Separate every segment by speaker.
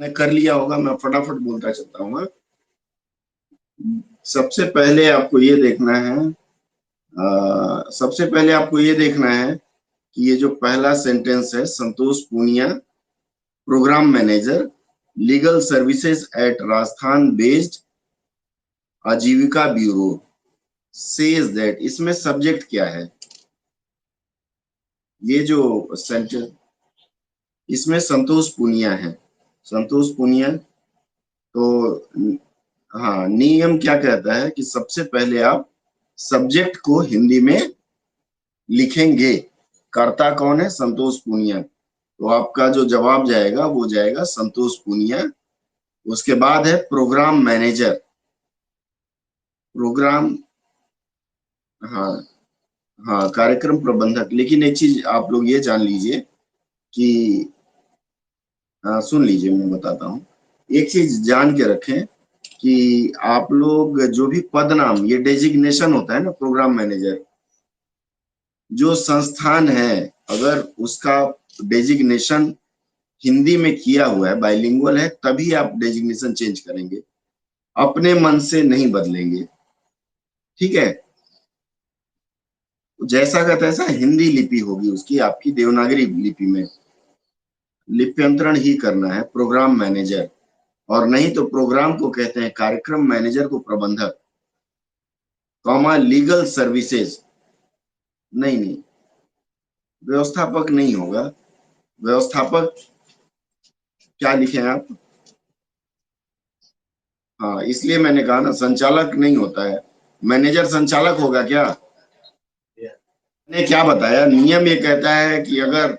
Speaker 1: ने कर लिया होगा, मैं फटाफट बोलता चलता हूँ। सबसे पहले आपको ये देखना है, सबसे पहले आपको ये देखना है कि ये जो पहला सेंटेंस है, Santosh Punia program manager legal services at Rajasthan based Aajeevika bureau says that, इसमें सब्जेक्ट क्या है? ये जो सेंटेंस, इसमें संतोष पूनिया है, संतोष पूनिया। तो हाँ, नियम क्या कहता है कि सबसे पहले आप सब्जेक्ट को हिंदी में लिखेंगे। कर्ता कौन है? संतोष पूनिया। तो आपका जो जवाब जाएगा वो जाएगा संतोष पूनिया। उसके बाद है प्रोग्राम मैनेजर, प्रोग्राम, हाँ हाँ, कार्यक्रम प्रबंधक। लेकिन एक चीज आप लोग ये जान लीजिए कि सुन लीजिए, मैं बताता हूँ। एक चीज जान के रखें कि आप लोग जो भी पद नाम, ये डेजिग्नेशन होता है ना प्रोग्राम मैनेजर, जो संस्थान है अगर उसका डेजिग्नेशन हिंदी में किया हुआ है, बाइलिंगुअल है, तभी आप डेजिग्नेशन चेंज करेंगे, अपने मन से नहीं बदलेंगे। ठीक है? जैसा का तैसा हिंदी लिपि होगी उसकी, आपकी देवनागरी लिपि में लिप्यंतरण ही करना है प्रोग्राम मैनेजर। और नहीं तो प्रोग्राम को कहते हैं कार्यक्रम, मैनेजर को प्रबंधक, कॉमा लीगल सर्विसेज। नहीं नहीं, व्यवस्थापक नहीं होगा। व्यवस्थापक क्या लिखे आप? हाँ, इसलिए मैंने कहा ना, संचालक नहीं होता है। मैनेजर संचालक होगा क्या? ने क्या बताया, नियम ये कहता है कि अगर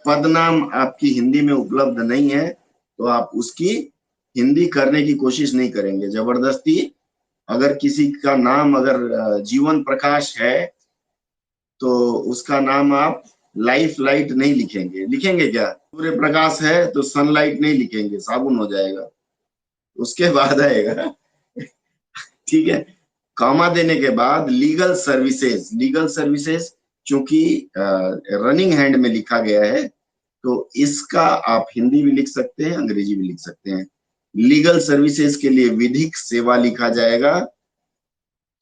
Speaker 1: पदनाम आपकी हिंदी में उपलब्ध नहीं है तो आप उसकी हिंदी करने की कोशिश नहीं करेंगे जबरदस्ती। अगर किसी का नाम अगर जीवन प्रकाश है तो उसका नाम आप लाइफ लाइट नहीं लिखेंगे। लिखेंगे क्या? सूर्य प्रकाश है तो सनलाइट नहीं लिखेंगे, साबुन हो जाएगा। उसके बाद आएगा ठीक है, कॉमा देने के बाद लीगल सर्विसेज। लीगल सर्विसेज चूंकि रनिंग हैंड में लिखा गया है तो इसका आप हिंदी भी लिख सकते हैं, अंग्रेजी भी लिख सकते हैं। लीगल सर्विसेज के लिए विधिक सेवा लिखा जाएगा।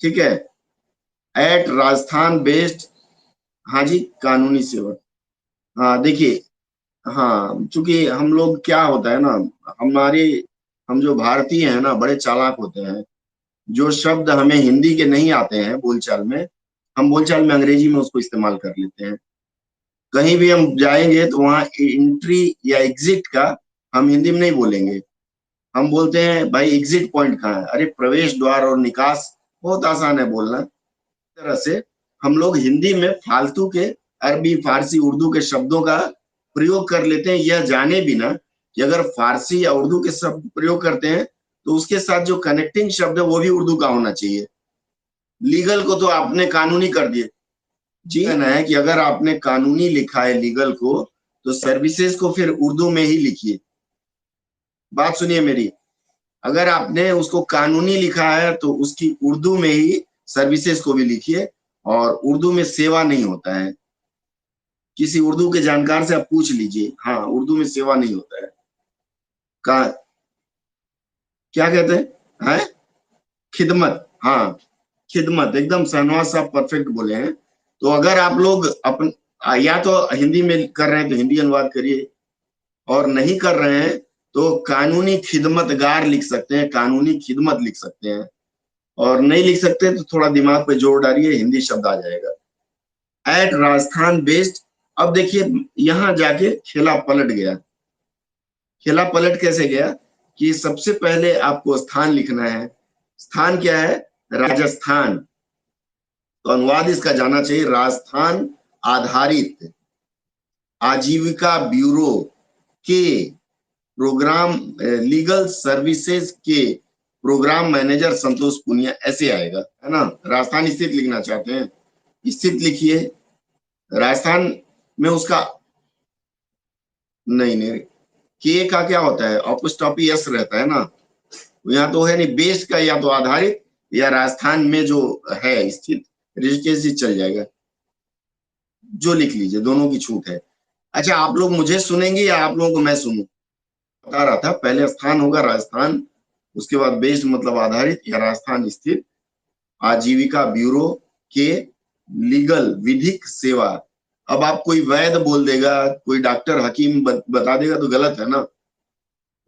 Speaker 1: ठीक है? एट राजस्थान बेस्ड, हाँ जी, कानूनी सेवा। हाँ देखिए, हाँ चूंकि हम लोग क्या होता है ना, हमारे, हम जो भारतीय हैं ना बड़े चालाक होते हैं। जो शब्द हमें हिंदी के नहीं आते हैं बोलचाल में, हम बोलचाल में अंग्रेजी में उसको इस्तेमाल कर लेते हैं। कहीं भी हम जाएंगे तो वहां एंट्री या एग्जिट का हम हिंदी में नहीं बोलेंगे। हम बोलते हैं भाई एग्जिट पॉइंट कहाँ है? अरे प्रवेश द्वार और निकास, बहुत आसान है बोलना। इस तरह से हम लोग हिंदी में फालतू के अरबी, फारसी, उर्दू के शब्दों का प्रयोग कर लेते हैं, यह जाने बिना कि अगर फारसी या उर्दू के शब्द प्रयोग करते हैं तो उसके साथ जो कनेक्टिंग शब्द है वो भी उर्दू का होना चाहिए। लीगल को तो आपने कानूनी कर दिए। जी, कहना है कि अगर आपने कानूनी लिखा है लीगल को तो सर्विसेज को फिर उर्दू में ही लिखिए। बात सुनिए मेरी, अगर आपने उसको कानूनी लिखा है तो उसकी उर्दू में ही सर्विसेज को भी लिखिए। और उर्दू में सेवा नहीं होता है, किसी उर्दू के जानकार से आप पूछ लीजिए, हाँ उर्दू में सेवा नहीं होता है। का क्या कहते हैं? है खिदमत, हाँ खिदमत, एकदम शहनवाज साहब परफेक्ट बोले हैं। तो अगर आप लोग अपन या तो हिंदी में कर रहे हैं तो हिंदी अनुवाद करिए, और नहीं कर रहे हैं तो कानूनी खिदमतगार लिख सकते हैं, कानूनी खिदमत लिख सकते हैं। और नहीं लिख सकते तो थोड़ा दिमाग पे जोर डालिए, हिंदी शब्द आ जाएगा। At Rajasthan based. अब देखिए यहां जाके खेला पलट गया। खेला पलट कैसे गया कि सबसे पहले आपको स्थान लिखना है। स्थान क्या है? राजस्थान। तो अनुवाद इसका जाना चाहिए राजस्थान आधारित आजीविका ब्यूरो के प्रोग्राम, लीगल सर्विसेज के प्रोग्राम मैनेजर संतोष पुनिया, ऐसे आएगा, है ना? राजस्थान स्थित लिखना चाहते हैं, स्थित लिखिए। राजस्थान में उसका, नहीं नहीं, के का क्या होता है? ऑपोस्ट्रोफी एस रहता है ना, यहाँ तो है नहीं। बेस का या तो आधारित या राजस्थान में जो है स्थित, ऋषिकेश जी चल जाएगा, जो लिख लीजिए, दोनों की छूट है। अच्छा, आप लोग मुझे सुनेंगे या आप लोगों को मैं सुनूं? बता रहा था, पहले स्थान होगा राजस्थान, उसके बाद बेस्ड मतलब आधारित या राजस्थान स्थित आजीविका ब्यूरो के लीगल विधिक सेवा। अब आप कोई वैद्य बोल देगा, कोई डॉक्टर हकीम बता देगा तो गलत है ना,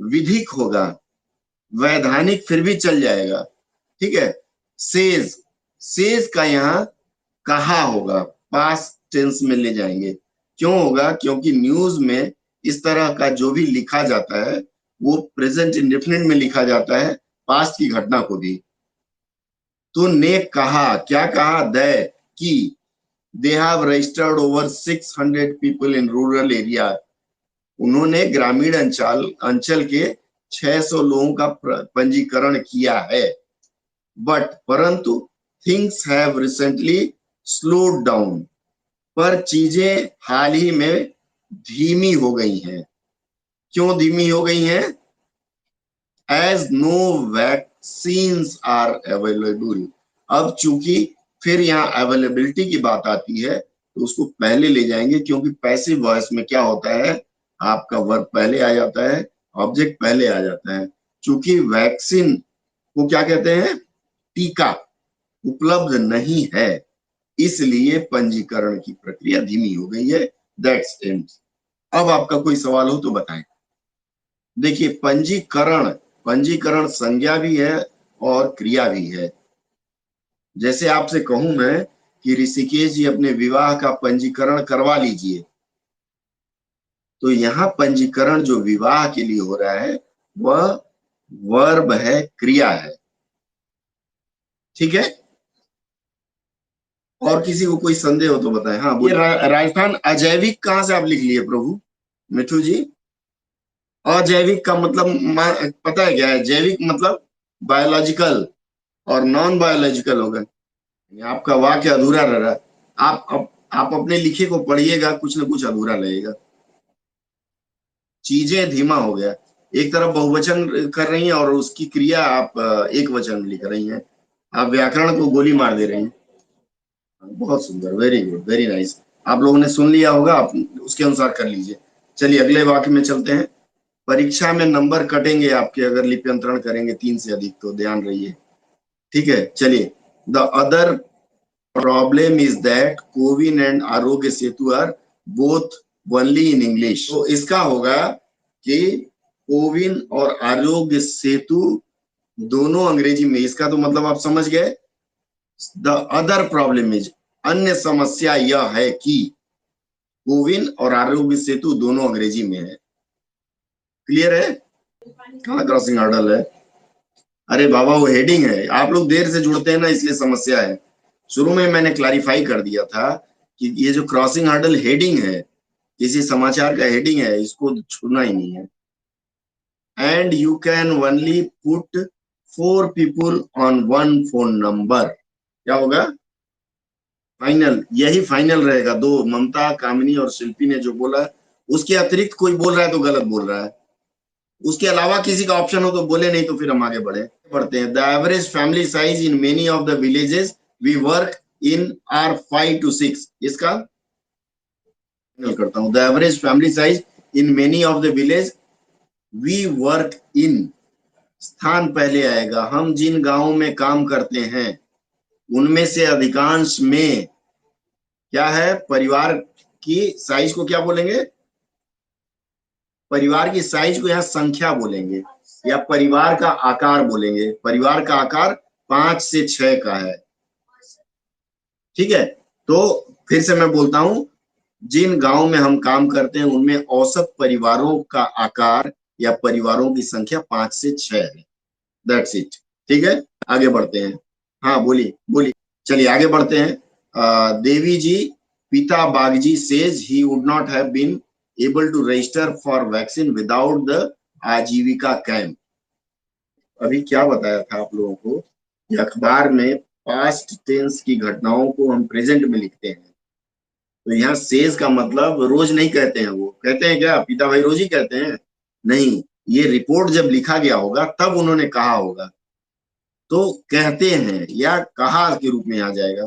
Speaker 1: विधिक होगा, वैधानिक फिर भी चल जाएगा, ठीक है। सेज, सेज का यहाँ कहा होगा, पास्ट टेंस में ले जाएंगे। क्यों होगा? क्योंकि न्यूज में इस तरह का जो भी लिखा जाता है वो प्रेजेंट इंडेफिनिट में लिखा जाता है, पास्ट की घटना को भी। तो ने कहा, क्या कहा? दे कि they have registered over 600 people in rural area. उन्होंने ग्रामीण अंचल अंचल के 600 लोगों का पंजीकरण किया है। बट परंतु things have recently slowed down, पर चीजें हाल ही में धीमी हो गई हैं। क्यों धीमी हो गई हैं? As no vaccines are available. अब चूंकि फिर यहाँ अवेलेबिलिटी की बात आती है तो उसको पहले ले जाएंगे, क्योंकि पैसिव वॉइस में क्या होता है, आपका वर्ब पहले आ जाता है, ऑब्जेक्ट पहले आ जाता है। चूंकि वैक्सीन को क्या कहते हैं, टीका, उपलब्ध नहीं है, इसलिए पंजीकरण की प्रक्रिया धीमी हो गई है। That's it. अब आपका कोई सवाल हो तो बताएं। देखिए, पंजीकरण, पंजीकरण संज्ञा भी है और क्रिया भी है। जैसे आपसे कहूं मैं कि ऋषिकेश जी अपने विवाह का पंजीकरण करवा लीजिए, तो यहाँ पंजीकरण जो विवाह के लिए हो रहा है वह वर्ब है, क्रिया है, ठीक है। और किसी को कोई संदेह हो तो बताएं। हाँ, ये राजस्थान अजैविक कहाँ से आप लिख लिए प्रभु मिठू जी? अजैविक का मतलब पता है क्या है? जैविक मतलब बायोलॉजिकल और नॉन बायोलॉजिकल होगा। आपका वाक्य अधूरा रह रहा है। आप अपने लिखे को पढ़िएगा, कुछ ना कुछ अधूरा लगेगा। चीजें धीमा हो गया, एक तरफ बहुवचन कर रही हैं और उसकी क्रिया आप एक वचन में लिख रही हैं। आप व्याकरण को गोली मार दे रही हैं। बहुत सुंदर, वेरी गुड, वेरी नाइस। आप लोगों ने सुन लिया होगा, आप उसके अनुसार कर लीजिए। चलिए अगले वाक्य में चलते हैं। परीक्षा में नंबर कटेंगे आपके अगर लिप्यंतरण करेंगे 3 से अधिक, तो ध्यान रहिए, ठीक है। चलिए, the other problem is that CoWIN and Aarogya Setu are both only in English. तो इसका होगा कि कोविन और आरोग्य सेतु दोनों अंग्रेजी में। इसका तो मतलब आप समझ गए। द अदर प्रॉब्लम इज, अन्य समस्या यह है कि कोविन और आरोग्य सेतु दोनों अंग्रेजी में है। क्लियर है? कहाँ क्रॉसिंग हर्डल है? अरे बाबा, वो हेडिंग है, आप लोग देर से जुड़ते हैं ना, इसलिए समस्या है। शुरू में मैंने क्लैरिफाई कर दिया था कि ये जो क्रॉसिंग हर्डल हेडिंग है, किसी समाचार का हेडिंग है, इसको छूना ही नहीं है। And you can only put 4 people on 1 phone number. क्या होगा? फाइनल, यही फाइनल रहेगा। दो, ममता, कामिनी और शिल्पी ने जो बोला, उसके अतिरिक्त कोई बोल रहा है तो गलत बोल रहा है। उसके अलावा किसी का ऑप्शन हो तो बोले, नहीं तो फिर हम आगे बढ़ते हैं। The average family size in many of the villages we work in are 5 to 6। इसका करता हूं, the average family size in many of the village we work in, स्थान पहले आएगा। हम जिन गांवों में काम करते हैं उनमें से अधिकांश में क्या है, परिवार की साइज को क्या बोलेंगे? परिवार की साइज को यहाँ संख्या बोलेंगे या परिवार का आकार बोलेंगे। परिवार का आकार 5 से 6 का है, ठीक है। तो फिर से मैं बोलता हूं, जिन गांव में हम काम करते हैं उनमें औसत परिवारों का आकार या परिवारों की संख्या 5 से 6 है। दैट्स इट, ठीक है। आगे बढ़ते हैं। हाँ, बोलिए बोलिए। चलिए आगे बढ़ते हैं। देवी जी, पिता Bagji says he would not have been able to register for vaccine without the Aajeevika camp. अभी क्या बताया था आप लोगों को कि अखबार में पास्ट टेंस की घटनाओं को हम प्रेजेंट में लिखते हैं। तो यहाँ सेज का मतलब रोज नहीं कहते हैं। वो कहते हैं क्या पिता भाई रोज ही कहते हैं? नहीं, ये रिपोर्ट जब लिखा गया होगा तब उन्होंने कहा होगा, तो कहते हैं या कहा के रूप में आ जाएगा।